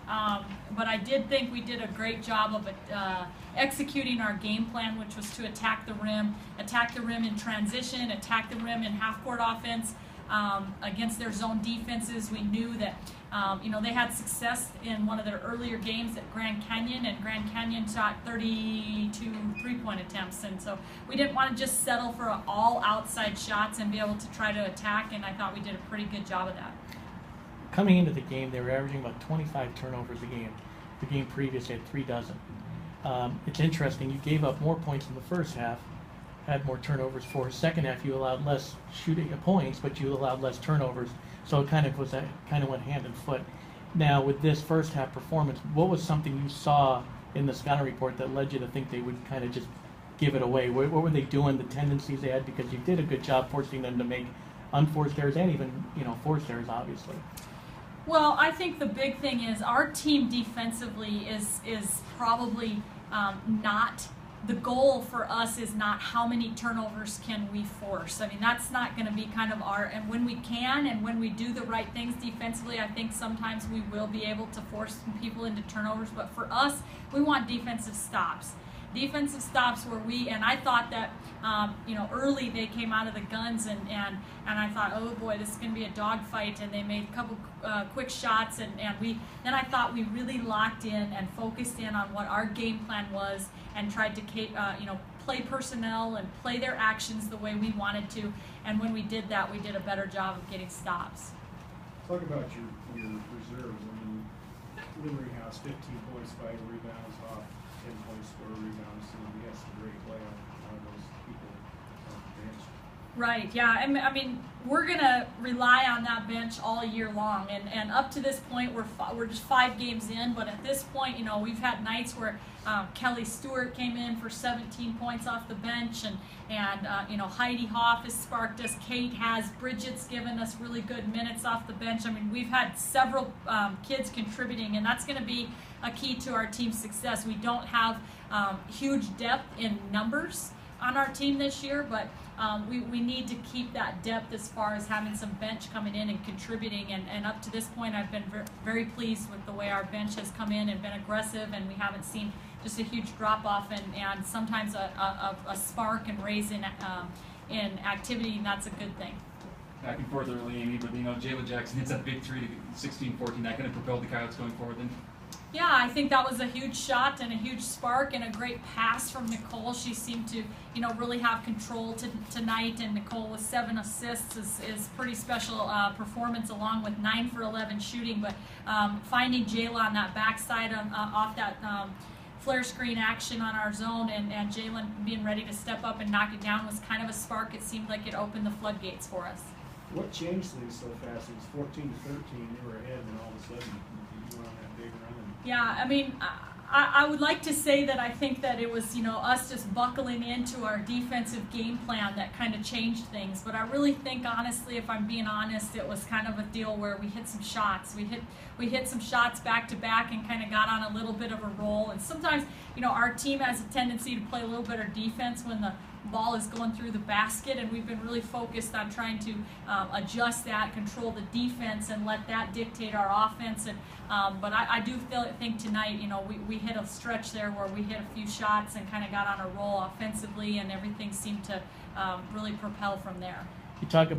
But I did think we did a great job of executing our game plan, which was to attack the rim in transition, attack the rim in half-court offense. Against their zone defenses, we knew that they had success in one of their earlier games at Grand Canyon, and Grand Canyon shot 32 three-point attempts, and so we didn't want to just settle for all outside shots and be able to try to attack, and I thought we did a pretty good job of that. Coming into the game, they were averaging about 25 turnovers a game. The game previous had 3 dozen. It's interesting, you gave up more points in the first half, had more turnovers for. Second half, you allowed less shooting points, but you allowed less turnovers. So it kind of went hand in foot. Now, with this first half performance, what was something you saw in the scouting report that led you to think they would kind of just give it away? What were they doing? The tendencies they had, because you did a good job forcing them to make unforced errors and even forced errors, obviously. Well, I think the big thing is our team defensively is probably not. The goal for us is not how many turnovers can we force. I mean, that's not going to be kind of and when we can and when we do the right things defensively, I think sometimes we will be able to force some people into turnovers. But for us, we want defensive stops. Defensive stops where I thought that, early they came out of the guns and I thought, oh boy, this is going to be a dogfight, and they made a couple quick shots, and then I thought we really locked in and focused in on what our game plan was and tried to play personnel and play their actions the way we wanted to, and when we did that, we did a better job of getting stops. Talk about your reserves. I mean, Liberty House, 15 points, 5 rebounds, off 10 points, 4 rebounds, and we got some great play on those people on the bench. Right, yeah, I mean, we're going to rely on that bench all year long, and up to this point, we're just 5 games in, but at this point, we've had nights where Kelly Stewart came in for 17 points off the bench, and Heidi Hoff has sparked us, Kate has, Bridget's given us really good minutes off the bench. I mean, we've had several kids contributing, and that's going to be a key to our team's success. We don't have huge depth in numbers on our team this year, but we need to keep that depth as far as having some bench coming in and contributing, and up to this point I've been very pleased with the way our bench has come in and been aggressive, and we haven't seen just a huge drop off and sometimes a spark and raise in activity, and that's a good thing. Back and forth early, Amy, but Jayla Jackson hits that big 3 to 16-14. That kind of propelled the Coyotes going forward then? Yeah, I think that was a huge shot and a huge spark and a great pass from Nicole. She seemed to, really have control tonight, and Nicole with 7 assists is pretty special performance, along with 9 for 11 shooting. But finding Jayla on that backside off that flare screen action on our zone, and Jalen being ready to step up and knock it down was kind of a spark. It seemed like it opened the floodgates for us. What changed things so fast? It was 14 to 13. They were ahead, and all of a sudden you went on that big run. Yeah, I mean, I would like to say that I think that it was, us just buckling into our defensive game plan that kind of changed things. But I really think, honestly, if I'm being honest, it was kind of a deal where we hit some shots. We hit some shots back to back and kind of got on a little bit of a roll. And sometimes, our team has a tendency to play a little better defense when the ball is going through the basket, and we've been really focused on trying to adjust that, control the defense, and let that dictate our offense. And but I do think tonight, we hit a stretch there where we hit a few shots and kind of got on a roll offensively, and everything seemed to really propel from there. You talk